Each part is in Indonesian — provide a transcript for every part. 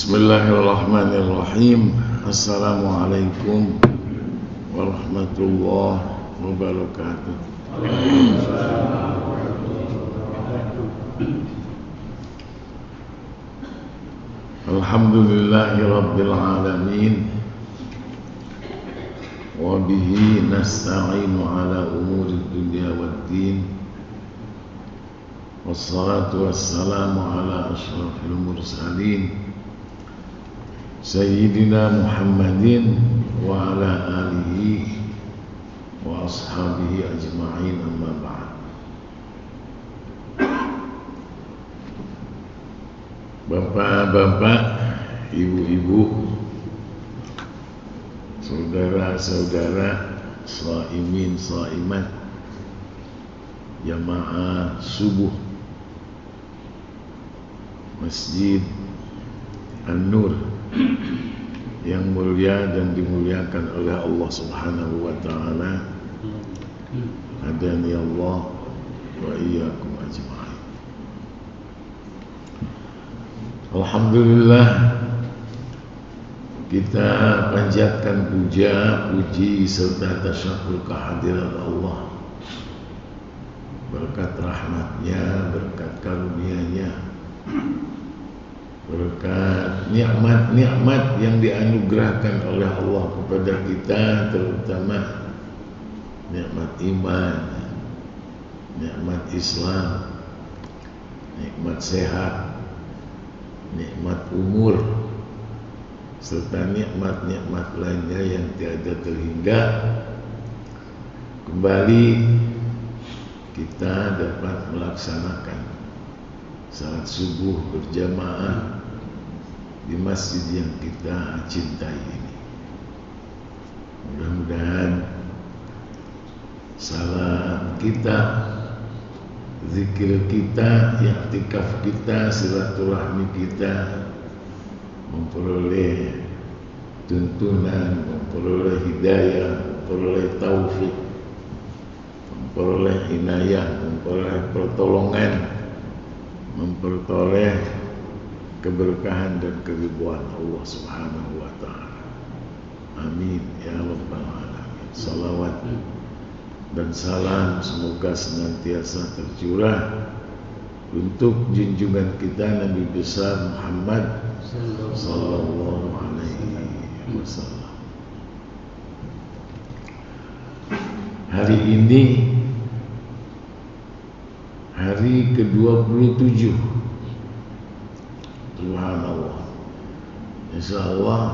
Bismillahirrahmanirrahim. Assalamualaikum warahmatullahi wabarakatuh. Alhamdulillahi rabbil alamin. Wa bihi nasta'inu ala umuri dunya waddin. Wassalatu wassalamu ala ashrafil mursalin Sayyidina Muhammadin wa ala alihi wa ashabihi ajma'in, amma ba'd. Bapak-bapak, ibu-ibu, saudara-saudara, shaimin, shaimat, jamaah subuh Masjid An-Nur yang mulia dan dimuliakan oleh Allah Subhanahu wa ta'ala. Hadani Allah wa iyyakum ajma'in. Alhamdulillah, kita panjatkan puja, puji serta tasyakur kehadirat Allah, berkat rahmatnya, berkat karunia-Nya, berkat nikmat-nikmat yang dianugerahkan oleh Allah kepada kita, terutama nikmat iman, nikmat Islam, nikmat sehat, nikmat umur, serta nikmat-nikmat lainnya yang tiada terhingga. Kembali kita dapat melaksanakan salat subuh berjamaah di masjid yang kita cintai ini. Mudah-mudahan salat kita, zikir kita, i'tikaf kita, silaturahmi kita memperoleh tuntunan, memperoleh hidayah, memperoleh taufik, memperoleh inayah, memperoleh pertolongan, memperoleh keberkahan dan keridhaan Allah Subhanahu wa ta'ala. Amin ya rabbal alamin. Salawat dan salam semoga senantiasa tercurah untuk junjungan kita Nabi besar Muhammad sallallahu alaihi wasallam. Hari ini hari ke-27, subhanallah. Insyaallah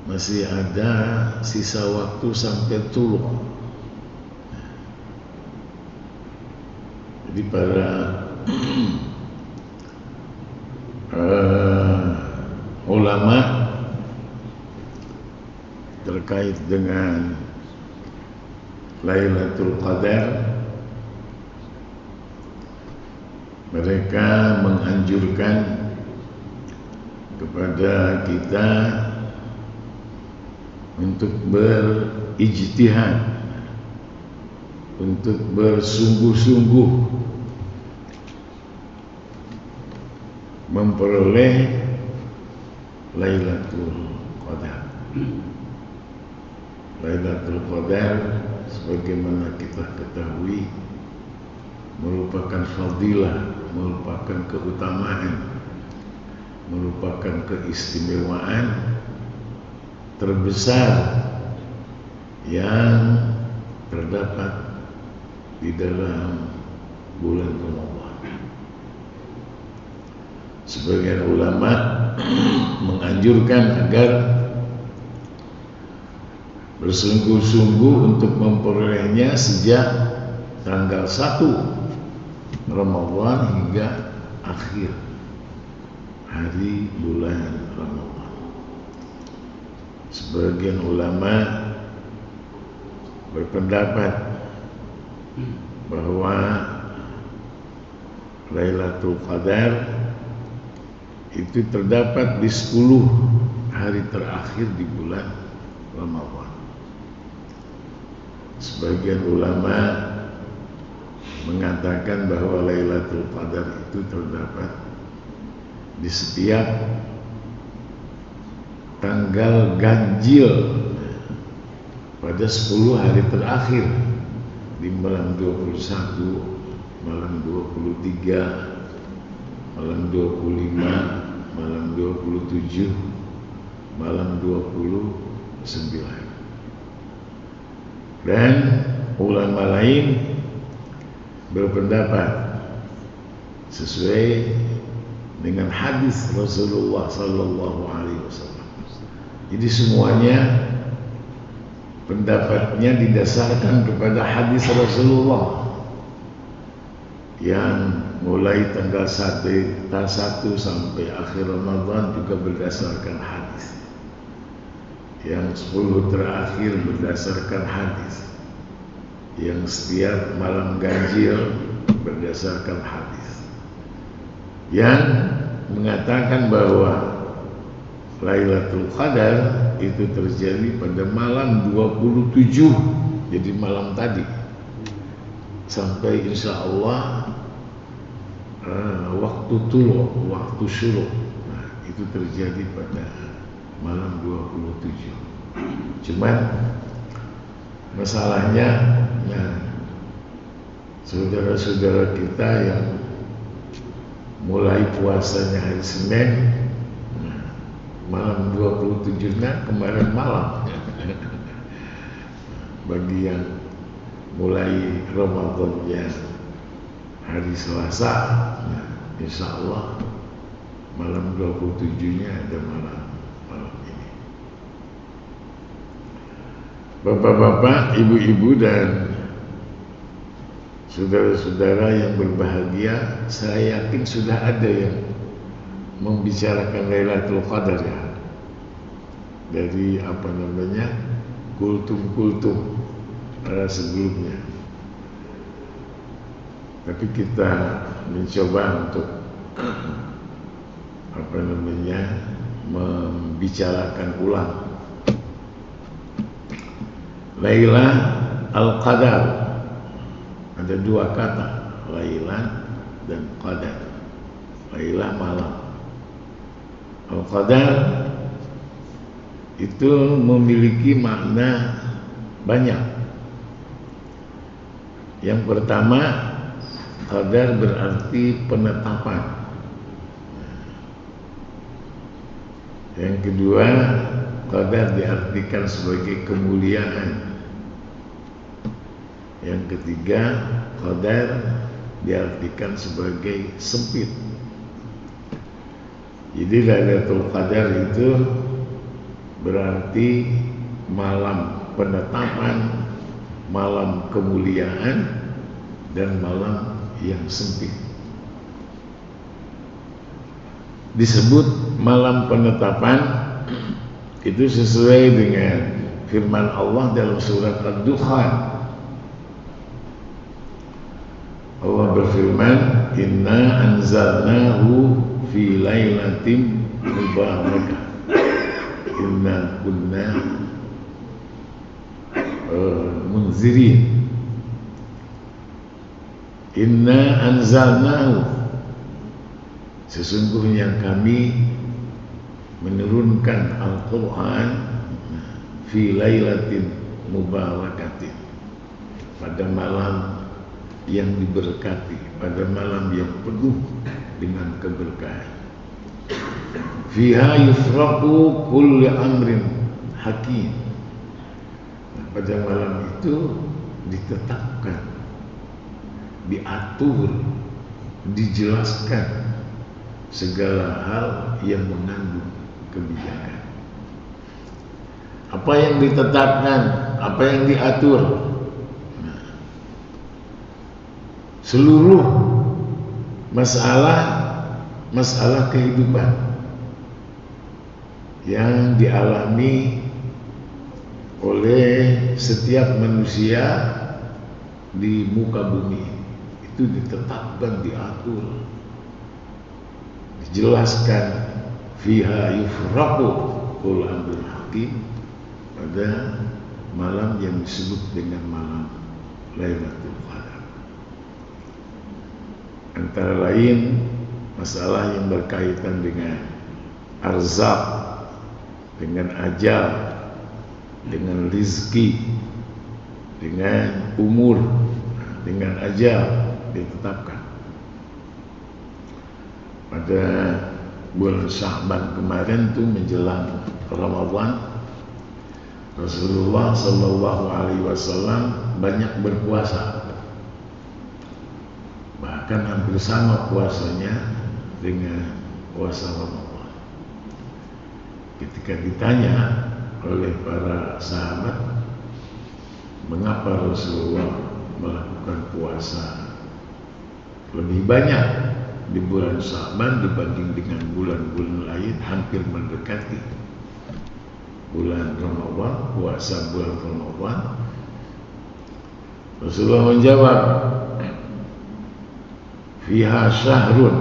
masih ada sisa waktu sampai Thuluth. Jadi para ulama terkait dengan Lailatul Qadar, mereka menganjurkan kepada kita untuk berijtihad, untuk bersungguh-sungguh memperoleh Lailatul Qadar. Lailatul Qadar sebagaimana kita ketahui merupakan fadilah, merupakan keutamaan, merupakan keistimewaan terbesar yang terdapat di dalam bulan Ramadan. Sebagian ulama menganjurkan agar bersungguh-sungguh untuk memperolehnya sejak tanggal 1 Ramadan hingga akhir hari bulan Ramadan. Sebagian ulama berpendapat bahwa Lailatul Qadar itu terdapat di 10 hari terakhir di bulan Ramadan. Sebagian ulama mengatakan bahwa Lailatul Qadar itu terdapat di setiap tanggal ganjil pada 10 hari terakhir, di malam 21, malam 23, malam 25, malam 27, malam 29. Dan ulama lain berpendapat sesuai dengan hadis Rasulullah sallallahu alaihi wasallam. Jadi semuanya pendapatnya didasarkan kepada hadis Rasulullah yang mulai tanggal 1 sampai akhir Ramadan juga berdasarkan hadis. Yang 10 terakhir berdasarkan hadis. Yang setiap malam ganjil berdasarkan hadis. Yang mengatakan bahwa Lailatul Qadar itu terjadi pada malam 27, jadi malam tadi, sampai insya Allah waktu tulu, waktu syuruk, nah, itu terjadi pada malam 27. Cuman masalahnya, nah, saudara-saudara kita yang mulai puasanya hari Senin, malam 27-nya kemarin malam. Bagi yang mulai Ramadannya hari Selasa, nah, insya Allah malam 27-nya ada malam ini. Bapak-bapak, ibu-ibu dan saudara-saudara yang berbahagia, saya yakin sudah ada yang membicarakan Lailatul Qadar ya, dari kultum-kultum sebelumnya. Tapi kita mencoba untuk membicarakan ulang Lailah Al-Qadar. Ada dua kata, Lailah dan Qadar. Lailah malam, Al-Qadar itu memiliki makna banyak. Yang pertama, Qadar berarti penetapan. Yang kedua, Qadar diartikan sebagai kemuliaan. Yang ketiga, Qadar diartikan sebagai sempit. Jadi Lailatul Qadar itu berarti malam penetapan, malam kemuliaan, dan malam yang sempit. Disebut malam penetapan itu sesuai dengan firman Allah dalam surat Ad-Dukhan. Allah berfirman, "Inna anzalnahu fi lailatin mubarakah. Inna kunna munzirin." Inna anzalnahu, sesungguhnya kami menurunkan Al-Quran fi lailatin mubarakatin, pada malam yang diberkati, pada malam yang penuh dengan keberkahan. Fiha yufraqu kullu amrin hakim. Pada malam itu ditetapkan, diatur, dijelaskan segala hal yang mengandung kebijakan. Apa yang ditetapkan, apa yang diatur, nah, seluruh masalah kehidupan yang dialami oleh setiap manusia di muka bumi itu ditetapkan, diatur, dijelaskan. Fiha yufraqu kullu amrin hakim, pada malam yang disebut dengan malam Lailatul Qadar. Antara lain masalah yang berkaitan dengan arzak, dengan ajal, dengan rizki, dengan umur, dengan ajal ditetapkan. Pada bulan Sya'ban kemarin tuh menjelang Ramadan, Rasulullah Sallallahu Alaihi Wasallam banyak berpuasa, bahkan hampir sama puasanya dengan puasa Ramadan. Ketika ditanya oleh para sahabat, mengapa Rasulullah melakukan puasa lebih banyak di bulan Sya'ban dibanding dengan bulan-bulan lain, hampir mendekati bulan Ramadan, puasa bulan Ramadan? Rasulullah menjawab, fiha syahrun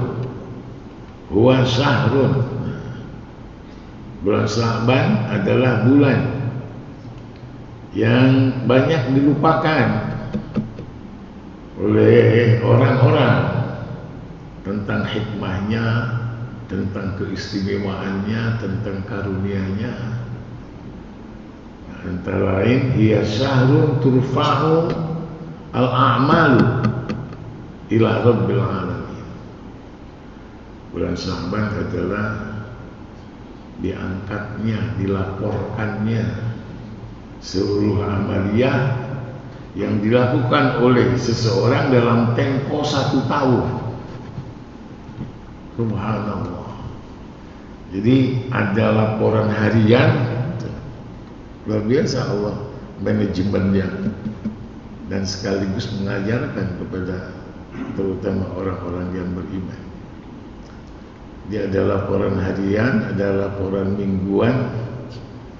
huwa syahrun. Bulan Sya'ban adalah bulan yang banyak dilupakan oleh orang-orang tentang hikmahnya, tentang keistimewaannya, tentang karunia-Nya. Antara lain, hiya syahrun turfa'u al-a'malu ila rabbil alamin. Bulan Sya'ban adalah diangkatnya, dilaporkannya seluruh amaliyah yang dilakukan oleh seseorang dalam tempo 1 tahun. Subhanallah. Jadi ada laporan harian, luar biasa Allah manajemennya, dan sekaligus mengajarkan kepada terutama orang-orang yang beriman. Dia ada laporan harian, ada laporan mingguan,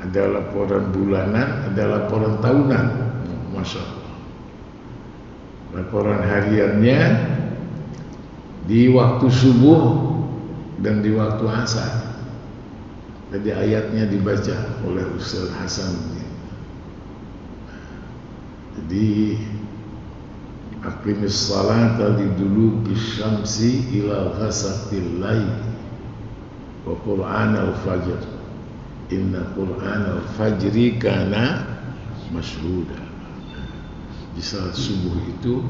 ada laporan bulanan, ada laporan tahunan. Masya Allah. Laporan hariannya di waktu subuh dan di waktu asar. Jadi ayatnya dibaca oleh Ustaz Hasan. Jadi aqimis salata liduluki syamsi ila ghasaqil lail wa qur'anal fajr inna qur'anal fajri kana mashhuda. Di salat subuh itu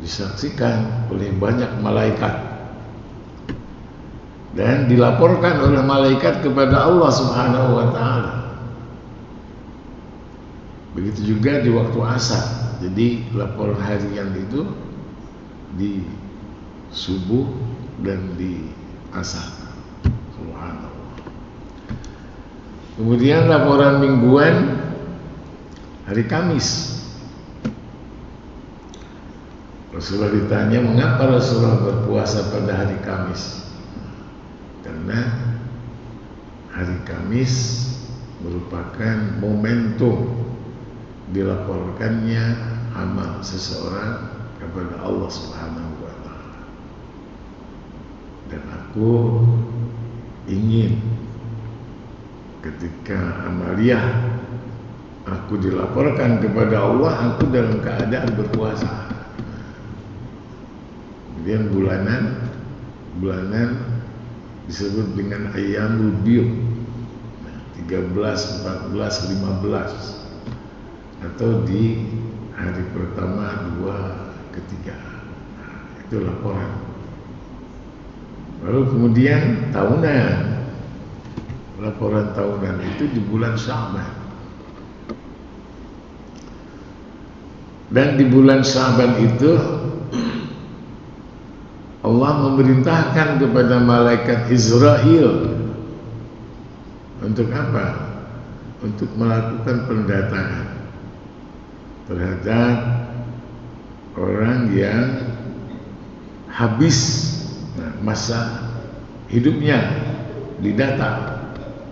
disaksikan oleh banyak malaikat dan dilaporkan oleh malaikat kepada Allah Subhanahu wa taala. Begitu juga di waktu asar. Jadi laporan harian itu di subuh dan di asar. Subhanallah. Kemudian laporan mingguan hari Kamis. Rasulullah ditanya, mengapa Rasulullah berpuasa pada hari Kamis? Karena hari Kamis merupakan momentum dilaporkannya amal seseorang kepada Allah Subhanahu wa taala. Dan aku ingin ketika amaliyah aku dilaporkan kepada Allah, aku dalam keadaan berpuasa. Kemudian bulanan disebut dengan ayyamul biyud, 13, 14, 15, atau di hari pertama, 2, ketiga. Itu laporan. Lalu kemudian tahunan. Laporan tahunan itu di bulan Sya'ban. Dan di bulan Sya'ban itu Allah memerintahkan kepada malaikat Israel untuk apa? Untuk melakukan pendatangan terhadap orang yang habis masa hidupnya, didata.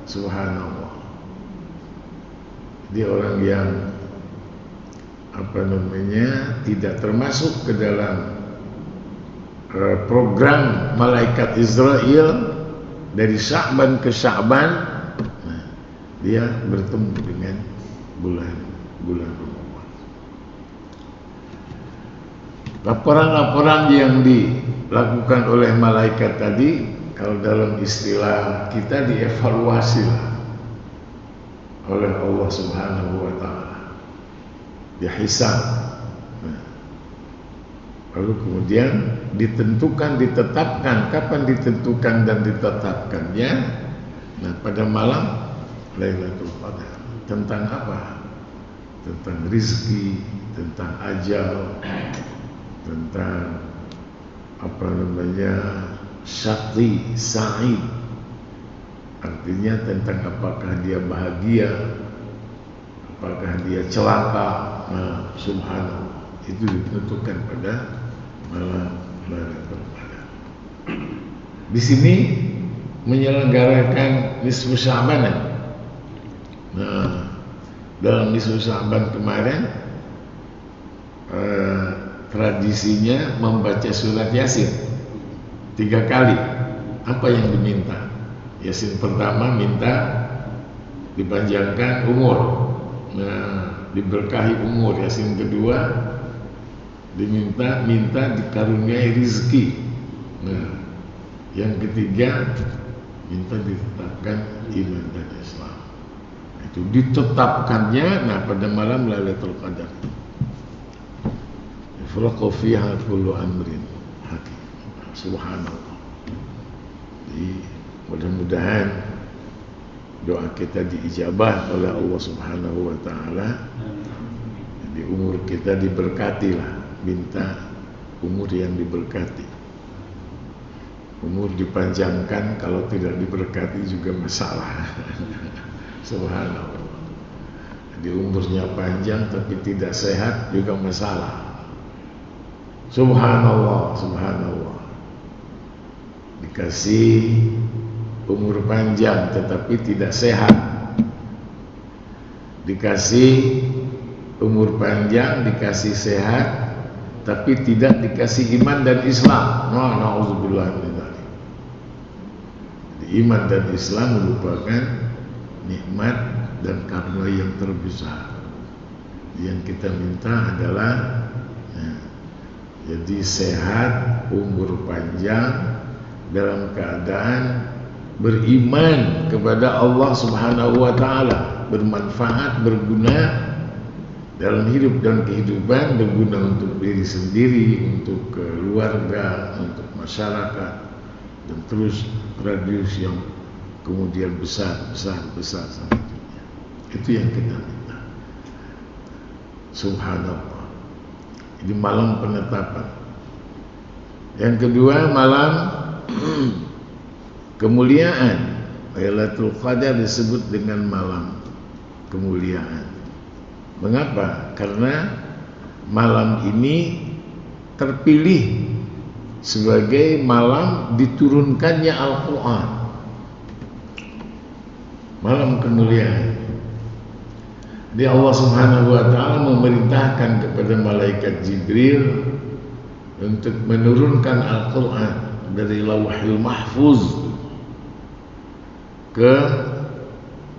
Subhanallah. Dia orang yang tidak termasuk ke dalam program malaikat Israel dari Sya'ban ke Sya'ban. Dia bertemu dengan bulan Ramadan. Laporan-laporan yang dilakukan oleh malaikat tadi, kalau dalam istilah kita dievaluasi lah. oleh Allah Subhanahu wa taala. Dihisab. Lalu kemudian ditetapkan. Kapan ditentukan dan ditetapkannya? Nah, pada malam Lailatul Qadar. Tentang apa? Tentang rizki, tentang ajal, tentang syaqi, sa'id. Artinya tentang apakah dia bahagia, apakah dia celaka. Nah, subhanallah, itu ditentukan pada malam Lailatul Qadar. Di sini menyelenggarakan nisfu Sya'ban. Nah, dalam nisfu Sya'ban kemarin tradisinya membaca surat Yasin 3 kali. Apa yang diminta? Yasin pertama minta dipanjangkan umur, nah, diberkahi umur. Yasin kedua minta dikaruniai rizki. Nah, yang ketiga minta ditetapkan iman dan Islam. Itu ditetapkannya pada malam Lailatul Qadar. Ifraqu fiha kullu amrin hakim. Subhanallah. Jadi mudah-mudahan doa kita diijabah oleh Allah Subhanahu wa taala. Jadi umur kita diberkatilah, minta umur yang diberkati. Umur dipanjangkan, kalau tidak diberkati juga masalah. Subhanallah. Jadi umurnya panjang tapi tidak sehat juga masalah. Subhanallah, subhanallah. Dikasih umur panjang tetapi tidak sehat. Dikasih umur panjang, dikasih sehat, tapi tidak dikasih iman dan Islam. Na'udzubillah min dzalik. Iman dan Islam merupakan nikmat dan karunia yang terbesar. Yang kita minta adalah jadi sehat, umur panjang, dalam keadaan beriman kepada Allah Subhanahu wa taala, bermanfaat, berguna dalam hidup dan kehidupan, berguna untuk diri sendiri, untuk keluarga, untuk masyarakat, dan terus radius yang kemudian besar selanjutnya. Itu yang kita minta. Subhanallah. Ini malam penetapan. Yang kedua, malam kemuliaan. Lailatul Qadar disebut dengan malam kemuliaan. Mengapa? Karena malam ini terpilih sebagai malam diturunkannya Al-Quran. Malam kemuliaan. Di Allah Subhanahu wa taala memerintahkan kepada malaikat Jibril untuk menurunkan Al-Quran dari Lauhul Mahfuz ke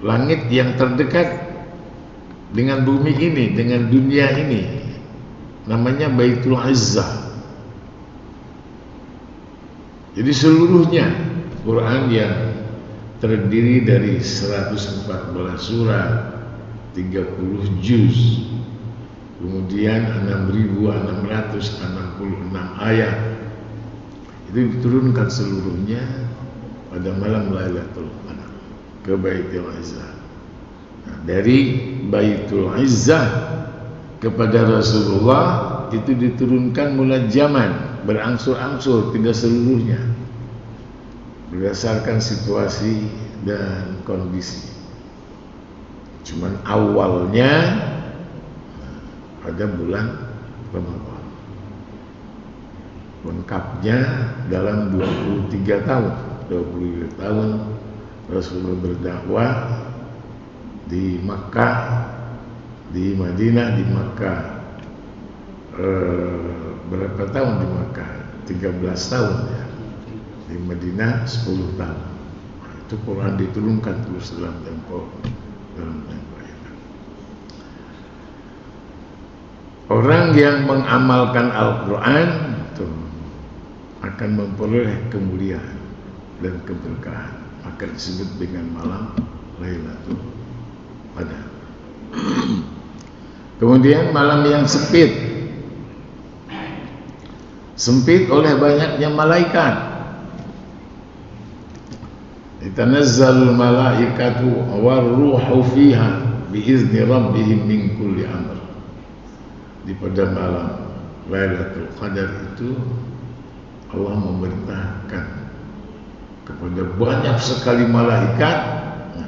langit yang terdekat dengan bumi ini, dengan dunia ini, namanya Baitul Izzah. Jadi seluruhnya Quran yang terdiri dari 114 surat, 30 juz, kemudian 6.666 ayat, itu diturunkan seluruhnya pada malam Lailatul Qadar ke Baitul Izzah. Nah, dari Baitul Izzah kepada Rasulullah itu diturunkan munajjaman, berangsur-angsur, tidak seluruhnya, berdasarkan situasi dan kondisi. Cuman awalnya pada bulan Ramadan, lengkapnya dalam 23 tahun. 23 tahun Rasulullah berdakwah di Makkah, di Madinah, di Makkah berapa tahun di Makkah? 13 tahun ya. Di Madinah 10 tahun. Nah, itu Quran diturunkan terus dalam tempo ini. Orang yang mengamalkan Al-Quran itu akan memperoleh kemuliaan dan keberkahan, maka disebut dengan malam Lailatul Ada. Kemudian malam yang sempit oleh banyaknya malaikat. Tanazzalul malaikatu war-ruhu fiha biizni rabbihim min kulli amr. Di pada malam Lailatul Qadar itu Allah memerintahkan kepada banyak sekali malaikat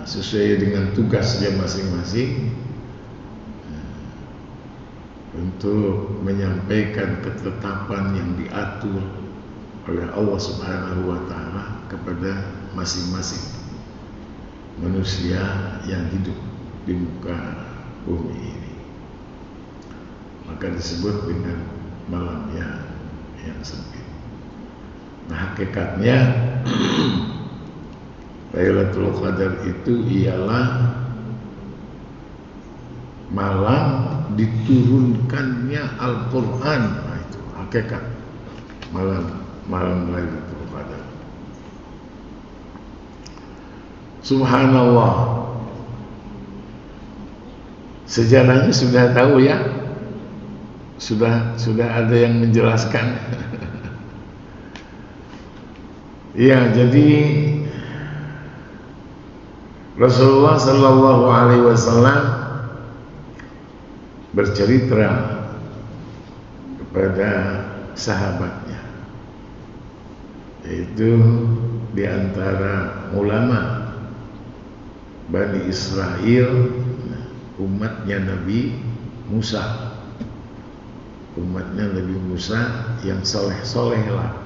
sesuai dengan tugasnya masing-masing untuk menyampaikan ketetapan yang diatur oleh Allah Subhanahu wa taala kepada masing-masing manusia yang hidup di muka bumi ini. Maka disebut dengan malam yang sempit. Nah, hakikatnya Lailatul Qadar itu ialah malam diturunkannya Al-Quran. Nah, itu hakikat malam Lailatul Qadar. Subhanallah. Sejarahnya sudah tahu ya. Sudah ada yang menjelaskan. Ya, jadi Rasulullah sallallahu alaihi wasallam bercerita kepada sahabatnya, yaitu di antara ulama Bani Israel, umatnya Nabi Musa. Umatnya Nabi Musa yang soleh-soleh lah,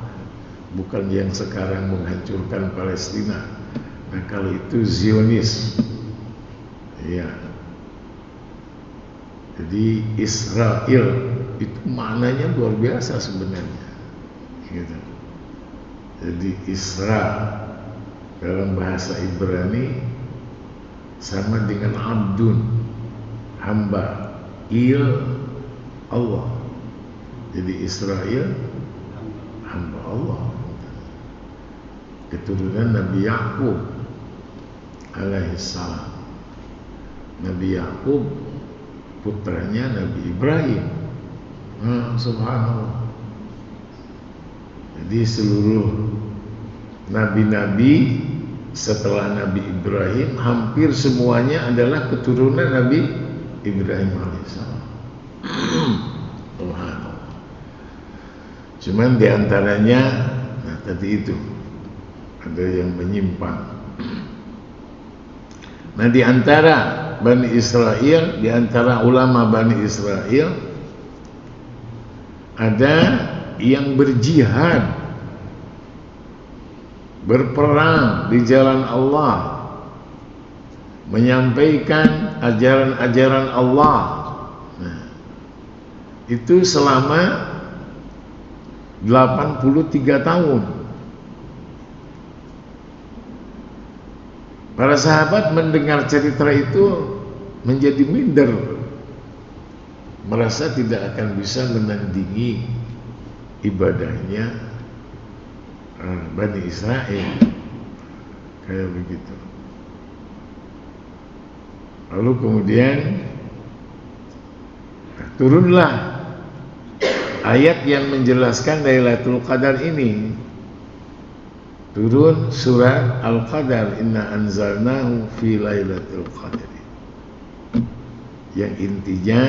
bukan yang sekarang menghancurkan Palestina. Nah, kalau itu Zionis, ya. Jadi Israel itu maknanya luar biasa sebenarnya, gitu. Jadi Isra dalam bahasa Ibrani sama dengan abdun, hamba, Allah. Jadi Israel hamba Allah, keturunan Nabi Yakub alaihissalam. Nabi Yakub putranya Nabi Ibrahim. Subhanallah. Jadi seluruh nabi-nabi setelah Nabi Ibrahim hampir semuanya adalah keturunan Nabi Ibrahim alaihissalam. Subhanallah. Cuman diantaranya, nah tadi itu ada yang menyimpang. Nah, di antara Bani Israel, di antara ulama Bani Israel, ada yang berjihad, berperang di jalan Allah, menyampaikan ajaran-ajaran Allah. Nah, itu selama 83 tahun. Para sahabat mendengar cerita itu menjadi minder, merasa tidak akan bisa menandingi ibadahnya Bani Israel, kayak begitu. Lalu kemudian turunlah ayat yang menjelaskan Lailatul Qadar ini. Turun surat Al-Qadar, inna anzalnahu fi Lailatul Qadar, yang intinya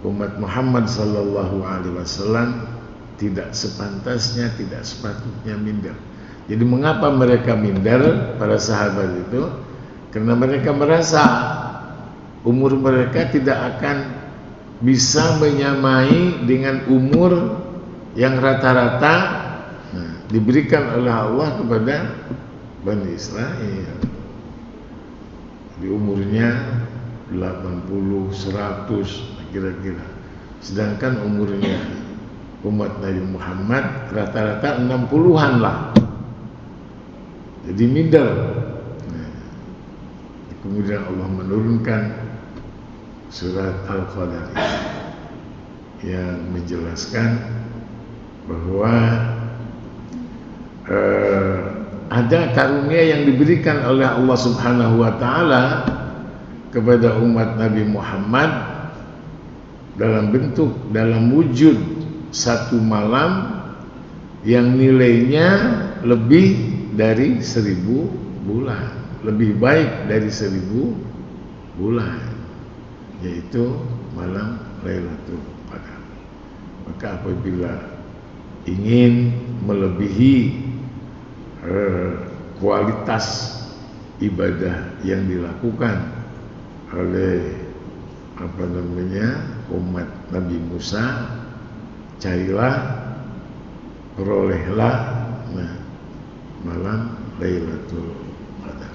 umat Muhammad sallallahu alaihi wasallam tidak sepantasnya, tidak sepatutnya minder. Jadi mengapa mereka minder, para sahabat itu? Karena mereka merasa umur mereka tidak akan bisa menyamai dengan umur yang rata-rata diberikan oleh Allah kepada Bani Israel. Di umurnya 80, 100 kira-kira. Sedangkan umurnya umat Nabi Muhammad rata-rata 60-an lah. Jadi minder. Kemudian Allah menurunkan surat Al-Qadar yang menjelaskan bahwa ada karunia yang diberikan oleh Allah Subhanahu wa taala kepada umat Nabi Muhammad dalam bentuk, dalam wujud satu malam yang nilainya lebih dari 1000 bulan, lebih baik dari 1000 bulan, yaitu malam Lailatul Qadar. Maka apabila ingin melebihi kualitas ibadah yang dilakukan oleh umat Nabi Musa, carilah, perolehlah malam Lailatul Qadar.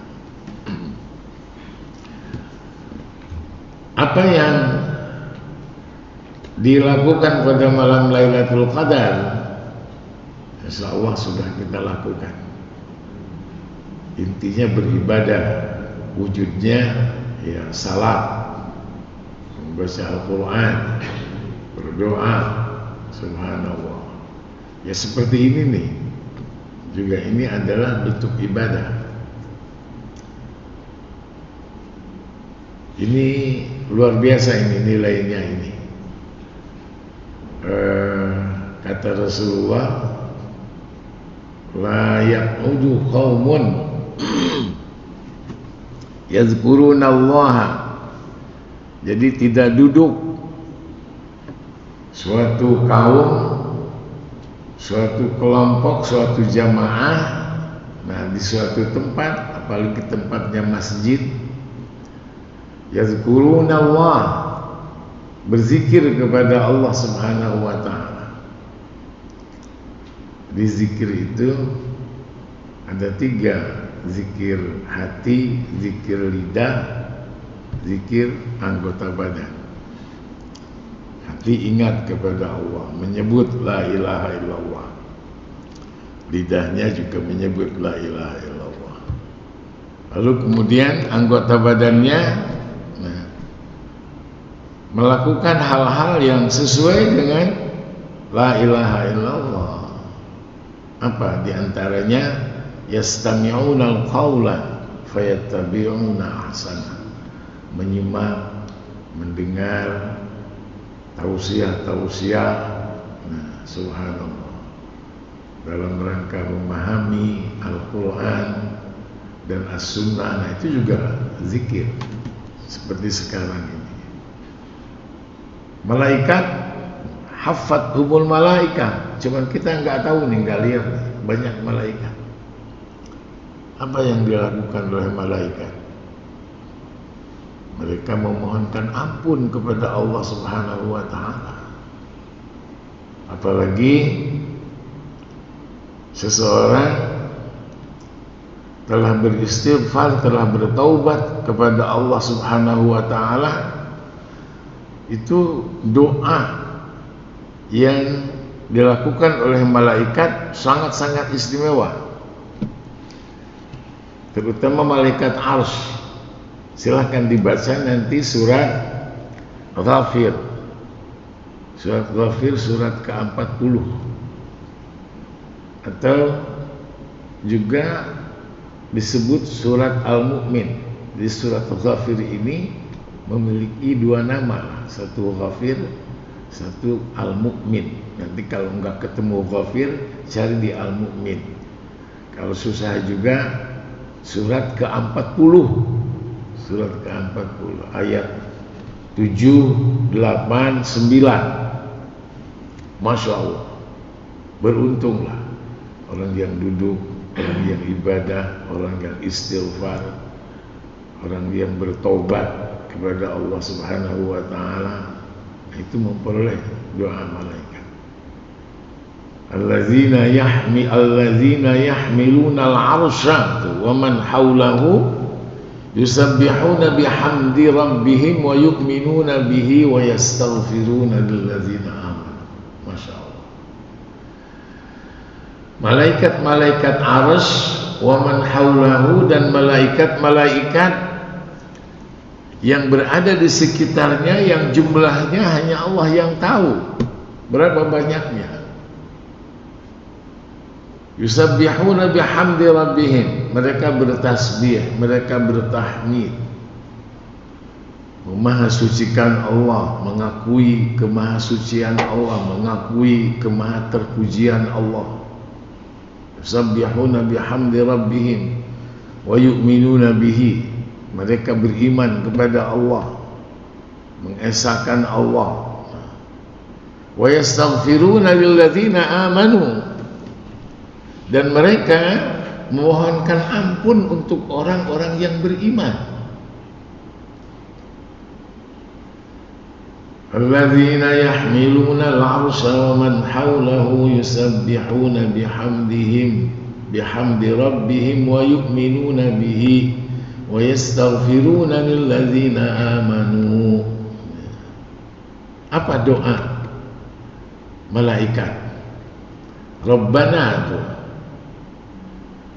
Apa yang dilakukan pada malam Lailatul Qadar, insyaallah sudah kita lakukan. Intinya beribadah, wujudnya ya salat, membaca Al-Quran, berdoa, subhanallah. Ya seperti ini nih, juga ini adalah bentuk ibadah. Ini luar biasa ini nilainya ini. Kata Rasulullah, la yaqudu qaumun yazkurunallaha. Jadi tidak duduk suatu kaum, suatu kelompok, suatu jamaah, di suatu tempat, apalagi tempatnya masjid, yazkurunallah, berzikir kepada Allah Subhanahu wa ta'ala. Di zikir itu ada 3, zikir hati, zikir lidah, zikir anggota badan. Hati ingat kepada Allah, menyebut la ilaha illallah. Lidahnya juga menyebut la ilaha illallah. Lalu kemudian anggota badannya melakukan hal-hal yang sesuai dengan la ilaha illallah. Apa di antaranya? Yastami'una al-qawla fayattabi'una ahsana. Menyimak, mendengar tausiah-tausiah, subhanallah, dalam rangka memahami Al-Quran dan As-Sunnah. Itu juga zikir seperti sekarang ini. Malaikat hafat humul malaikat, cuman kita nggak tahu nih, nggak lihat banyak malaikat. Apa yang dilakukan oleh malaikat? Mereka memohonkan ampun kepada Allah Subhanahu wa ta'ala. Apalagi seseorang telah beristighfar, telah bertaubat kepada Allah Subhanahu wa ta'ala, itu doa yang dilakukan oleh malaikat sangat-sangat istimewa, terutama malaikat Arsy. Silahkan dibaca nanti surat Ghafir, surat Ghafir, surat ke-40, atau juga disebut surat Al-Mu'min. Di surat Ghafir ini memiliki 2 nama, satu Ghafir, satu Al-Mu'min. Nanti kalau enggak ketemu Ghafir, cari di Al-Mu'min. Kalau susah juga surat ke-40, surat ke-40 ayat 7, 8, 9. Masya Allah, beruntunglah orang yang duduk, orang yang ibadah, orang yang istighfar, orang yang bertobat kepada Allah Subhanahu wa ta'ala, itu memperoleh doa malaikat. Allazina yahmiluna al-arsha wa man hawlahu yusabbihuna bihamdi rabbihim wa yu'minuna bihi wa yastaghfiruna lillazina amanu. Masya Allah. Malaikat-malaikat Arsy wa man hawlahu, dan malaikat-malaikat yang berada di sekitarnya, yang jumlahnya hanya Allah yang tahu berapa banyaknya. Yusabbihuna bihamdi rabbihim, mereka bertasbih, mereka bertahmid memahasucikan Allah, mengakui kemahasucian Allah, mengakui kemahaterpujian Allah. Yusabbihuna bihamdi rabbihim wa yu'minuna bihi. Mereka beriman kepada Allah, mengesahkan Allah. Wa yastaghfiruna lilladzina amanu. Dan mereka memohonkan ampun untuk orang-orang yang beriman. Alladzina yahmiluna al-'arsha wa man hawlahu yusabbihuna bihamdi rabbihim wa yu'minuna bihi wa yastaghfiruna lilladzina amanu. Apa doa malaikat?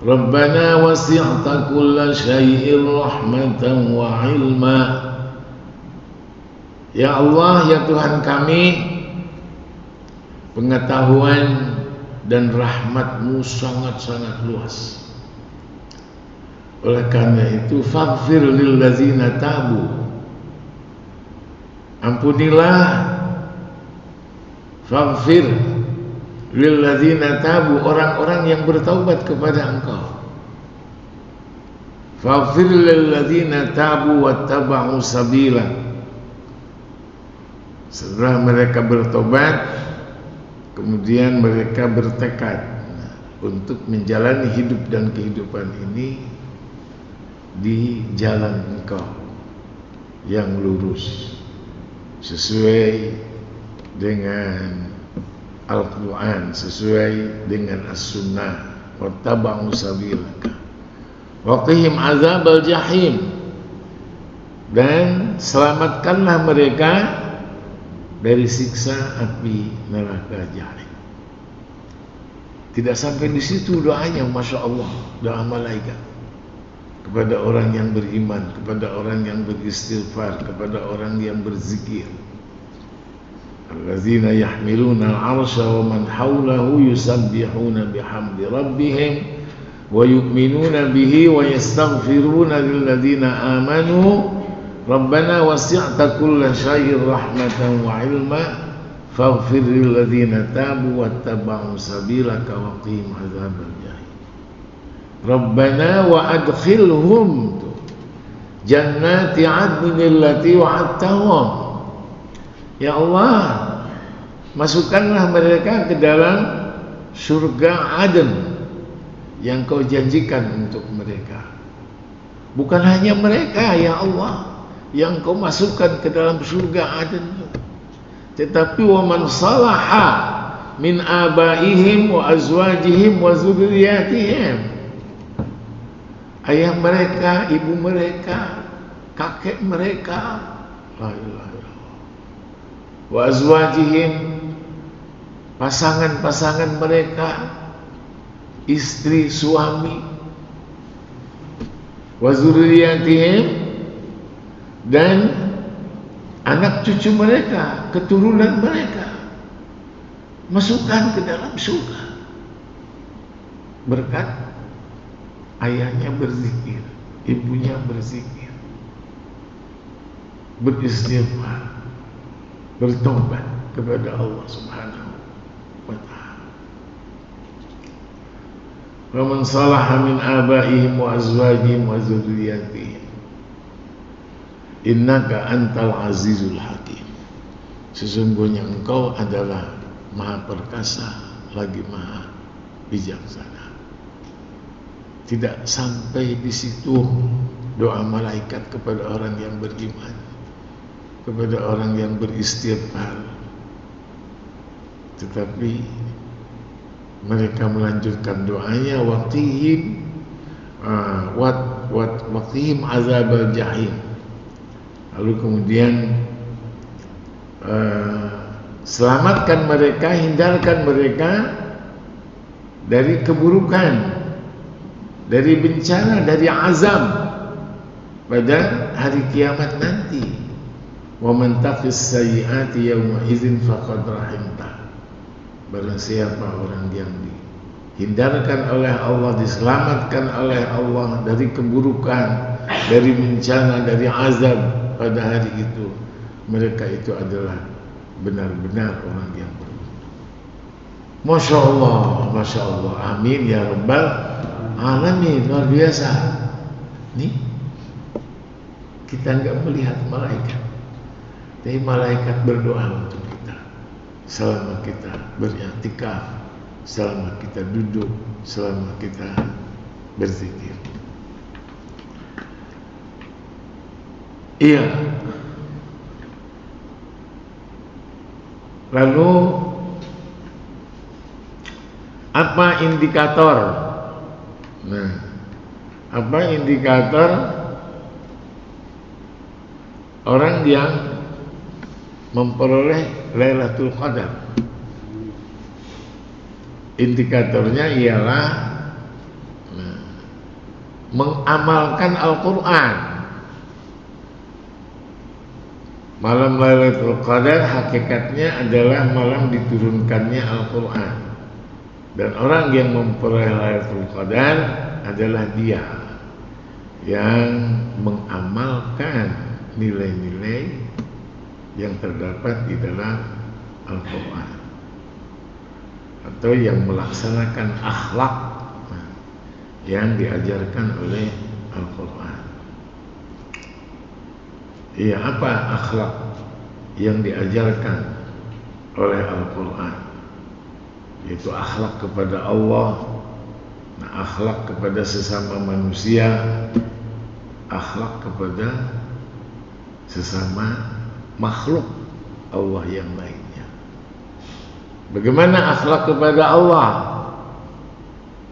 Rabbana wasi'ta kulla syai'in rahmatan wa ilma. Ya Allah, ya Tuhan kami, pengetahuan dan rahmat-Mu sangat-sangat luas. Oleh karena itu, faghfir lillazina tabu. Ampunilah, faghfir lillazina tabu, orang-orang yang bertaubat kepada Engkau. Faghfir lillazina tabu wattaba'u sabila. Setelah mereka bertobat, kemudian mereka bertekad untuk menjalani hidup dan kehidupan ini di jalan Engkau yang lurus, sesuai dengan Al-Quran, sesuai dengan As-Sunnah. Wattaba'u sabilaka waqihim azabal jahim. Dan selamatkanlah mereka dari siksa api neraka jahim. Tidak sampai di situ doanya, masya Allah, doa malaikat kepada orang yang beriman, kepada orang yang beristighfar, kepada orang yang berzikir. Alladzina yahmiluna al-'arsha wa man hawlahu yusabbihuna bihamdi rabbihim wa yu'minuna bihi wa yastaghfiruna lilladzina amanu. Rabbana wasi'ta kulla syai'in rahmatan wa ilma faghfir lilladzina tabu wattaba'u sabilaka wa qihim adzabal jahim. Rabbana wa adkhilhum jannati 'adnin allati wa'adtahum. Ya Allah, masukkanlah mereka ke dalam surga Aden yang Kau janjikan untuk mereka. Bukan hanya mereka, ya Allah, yang Kau masukkan ke dalam surga Aden, tetapi wa man salaha min abaihim wa azwajihim wa zurriyatihim. Ayah mereka, ibu mereka, kakek mereka, la ilaha illallah. Wa azwajihim, pasangan-pasangan mereka, istri, suami, wa zurriyatihim, dan anak cucu mereka, keturunan mereka, masukkan ke dalam surga berkat ayahnya berzikir, ibunya berzikir, beristighfar, bertobat kepada Allah Subhanahu wa ta'ala. Wa man salaha min abaihim wa azwajihim wa zurriyatihim innaka antal azizul hakim. Sesungguhnya Engkau adalah maha perkasa lagi maha bijaksana. Tidak sampai di situ doa malaikat kepada orang yang beriman, kepada orang yang beristighfar, tetapi mereka melanjutkan doanya waqihim waqihim azabal jahim. Lalu kemudian selamatkan mereka, hindarkan mereka dari keburukan, dari bencana, dari azab pada hari kiamat nanti. Wa man taqis sayyiati yawma idzin faqad rahimta. Barang siapa orang yang dihindarkan oleh Allah, diselamatkan oleh Allah dari keburukan, dari bencana, dari azab, pada hari itu, mereka itu adalah benar-benar orang yang beruntung. Masya Allah, amin ya rabbal alamin. Luar biasa. Nih, kita nggak melihat malaikat, tapi malaikat berdoa untuk kita selama kita beriktikaf, selama kita duduk, selama kita berzikir. Iya. Lalu apa indikator? Nah, apa indikator orang yang memperoleh Lailatul Qadar? Indikatornya ialah mengamalkan Al-Quran. Malam Lailatul Qadar hakikatnya adalah malam diturunkannya Al-Quran. Dan orang yang memperoleh Lailatul Qadar adalah dia yang mengamalkan nilai-nilai yang terdapat di dalam Al-Quran, atau yang melaksanakan akhlak yang diajarkan oleh Al-Quran. Iya, apa akhlak yang diajarkan oleh Al-Quran? Yaitu akhlak kepada Allah, akhlak kepada sesama manusia, akhlak kepada sesama makhluk Allah yang lainnya. Bagaimana akhlak kepada Allah?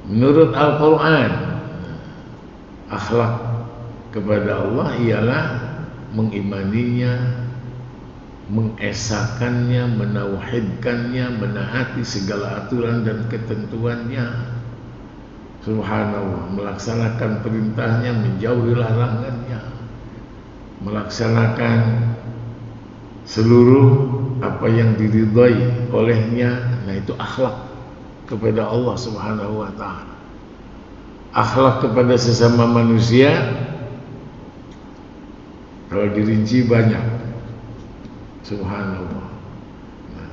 Menurut Al-Quran, akhlak kepada Allah ialah mengimaninya, mengesakannya, menauhidkannya, menaati segala aturan dan ketentuannya. Subhanallah, melaksanakan perintahnya, menjauhi larangannya, melaksanakan seluruh apa yang diridhai olehnya. Nah, itu akhlak kepada Allah Subhanahu wa ta'ala. Akhlak kepada sesama manusia, kalau dirinci banyak. Subhanallah. Nah,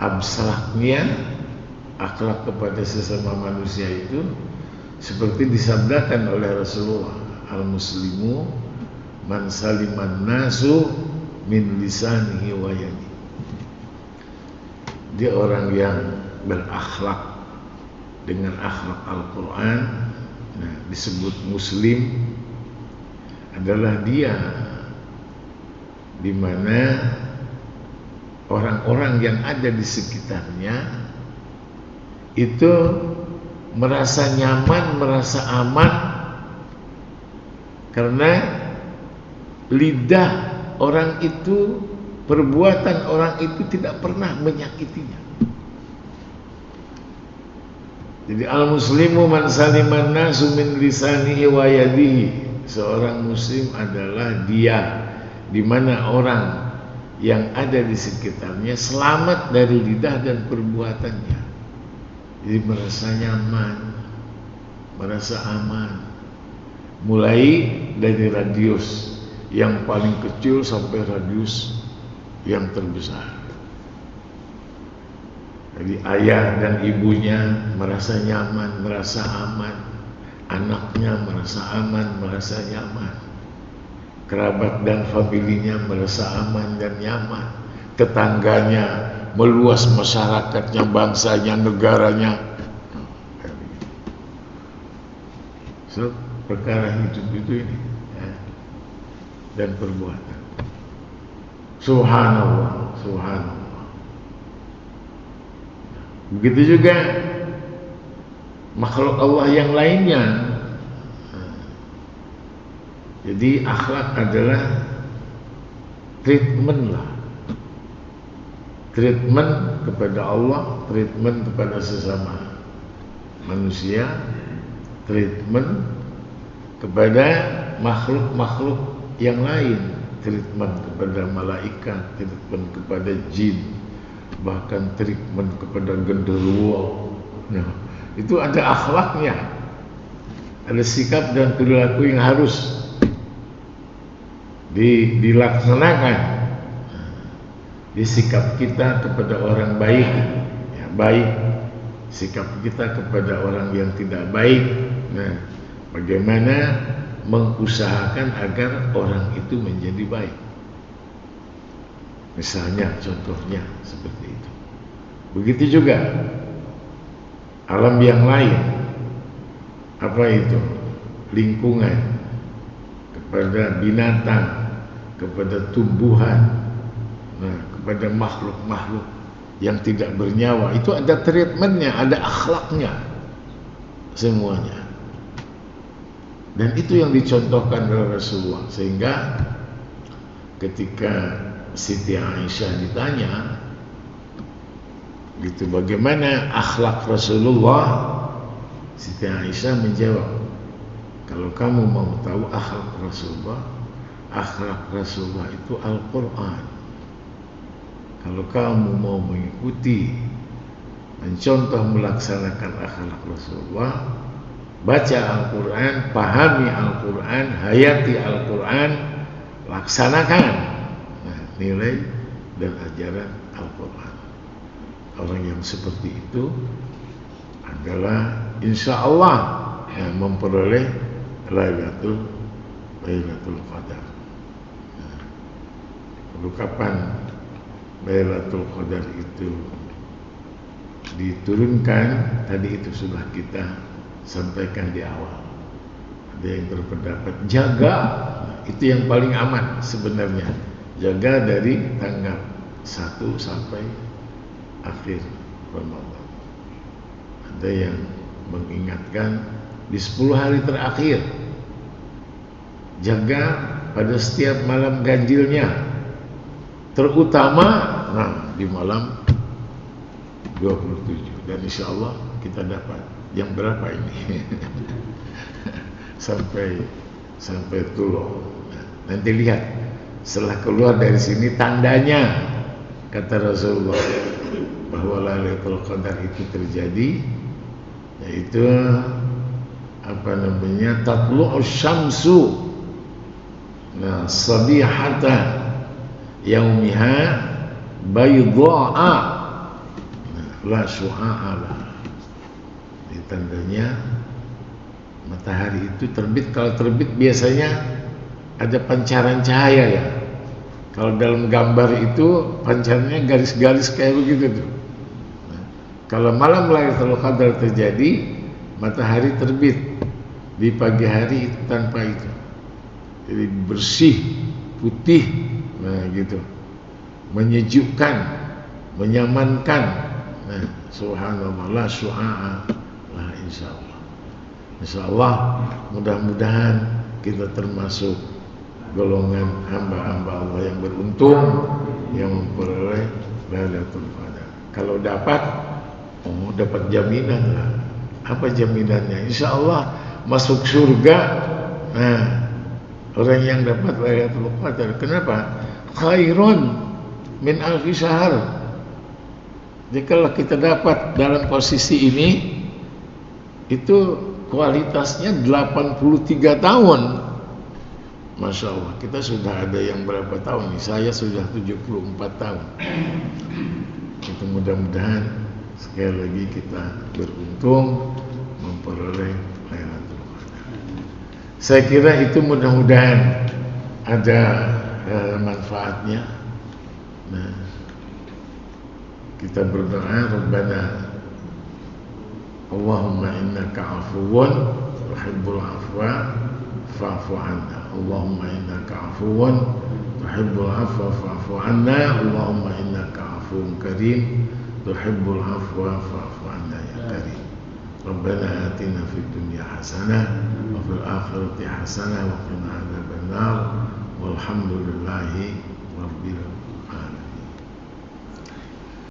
abstraknya akhlak kepada sesama manusia itu seperti disabdakan oleh Rasulullah, al-muslimu man saliman nasu min lisanihi wa yadihi. Dia orang yang berakhlak dengan akhlak Al-Quran. Nah, disebut muslim adalah dia di mana orang-orang yang ada di sekitarnya itu merasa nyaman, merasa aman, karena lidah orang itu, perbuatan orang itu tidak pernah menyakitinya. Jadi al-muslimu man saliman nasu min lisanihi wa yadihi. Seorang muslim adalah dia di mana orang yang ada di sekitarnya selamat dari lidah dan perbuatannya. Jadi merasa nyaman, merasa aman. Mulai dari radius yang paling kecil sampai radius yang terbesar. Jadi ayah dan ibunya merasa nyaman, merasa aman. Anaknya merasa aman, merasa nyaman. Kerabat dan familinya merasa aman dan nyaman. Tetangganya, meluas masyarakatnya, bangsanya, negaranya. So, perkara hidup itu ini ya, dan perbuatan. Subhanallah, subhanallah. Begitu juga makhluk Allah yang lainnya. Jadi akhlak adalah treatment lah. Treatment kepada Allah, treatment kepada sesama manusia, treatment kepada makhluk-makhluk yang lain, treatment kepada malaikat, treatment kepada jin, bahkan treatment kepada genderuwo. Nah, itu ada akhlaknya, ada sikap dan perilaku yang harus dilaksanakan. Di sikap kita kepada orang baik, ya, baik. Sikap kita kepada orang yang tidak baik. Nah, bagaimana mengusahakan agar orang itu menjadi baik? Misalnya, contohnya seperti itu. Begitu juga alam yang lain. Apa itu? Lingkungan, kepada binatang, kepada tumbuhan, nah, kepada makhluk-makhluk yang tidak bernyawa, itu ada treatmentnya, ada akhlaknya, semuanya. Dan itu yang dicontohkan oleh Rasulullah. Sehingga ketika Siti Aisyah ditanya gitu, bagaimana akhlak Rasulullah, Siti Aisyah menjawab, kalau kamu mau tahu akhlak Rasulullah itu Al-Quran. Kalau kamu mau mengikuti, mencontoh, melaksanakan akhlak Rasulullah, baca Al-Quran, pahami Al-Quran, hayati Al-Quran, laksanakan, nah, nilai dan ajaran Al-Quran. Orang yang seperti itu adalah insya Allah yang memperoleh Lailatul Qadar. Nah, lalu kapan Lailatul Qadar itu diturunkan? Tadi itu sudah kita sampaikan di awal. Ada yang berpendapat jaga, itu yang paling aman sebenarnya. Jaga dari tanggal 1 sampai akhir Ramadan. Ada yang mengingatkan di 10 hari terakhir. Jaga pada setiap malam ganjilnya, terutama di malam 27. Dan insya Allah kita dapat jam berapa ini? sampai Tuloh. Nanti lihat setelah keluar dari sini tandanya, kata Rasulullah, bahwa Lailatul Qadar itu terjadi, yaitu tatlu'us syamsu, nah, sabihata yaumiha baydha'a, la syu'a'a lah. Ini tandanya matahari itu terbit. Kalau terbit biasanya ada pancaran cahaya, ya. Kalau dalam gambar itu pancarannya garis-garis kayak begitu tuh. Nah, kalau malam Lailatul Qadar terjadi, matahari terbit di pagi hari itu tanpa itu, jadi bersih, putih, nah gitu, menyejukkan, menyamankan. Nah, subhanallah, la syu'a'a lah, insyaallah. Insyaallah mudah-mudahan kita termasuk golongan hamba-hamba Allah yang beruntung, yang memperoleh Lailatul Qadar. Kalau dapat, dapat jaminan lah. Apa jaminannya? Insya Allah masuk surga. Nah, orang yang dapat Lailatul Qadar, kenapa? Khairun min alfi syahr. Jadi kalau kita dapat dalam posisi ini, itu kualitasnya 83 tahun. Masya Allah, kita sudah ada yang berapa tahun nih? Saya sudah 74 tahun. Itu mudah-mudahan sekali lagi kita beruntung memperoleh Lailatul Qadar. Saya kira itu mudah-mudahan ada manfaatnya. Nah, kita berdoa, Rabbana Allahumma innaka afuwun tuhibbul afwa fa'fu 'anna. Allahumma innaka afuwun tuhibbul afwa fa'fu 'anna. Allahumma innaka afuwun karim tuhibbul afwa fa'fu 'anna ya karim. Rabbana atina fid dunya hasanah wa fil akhirati hasanah wa qina adzabannar. Walhamdulillahi rabbil alamin.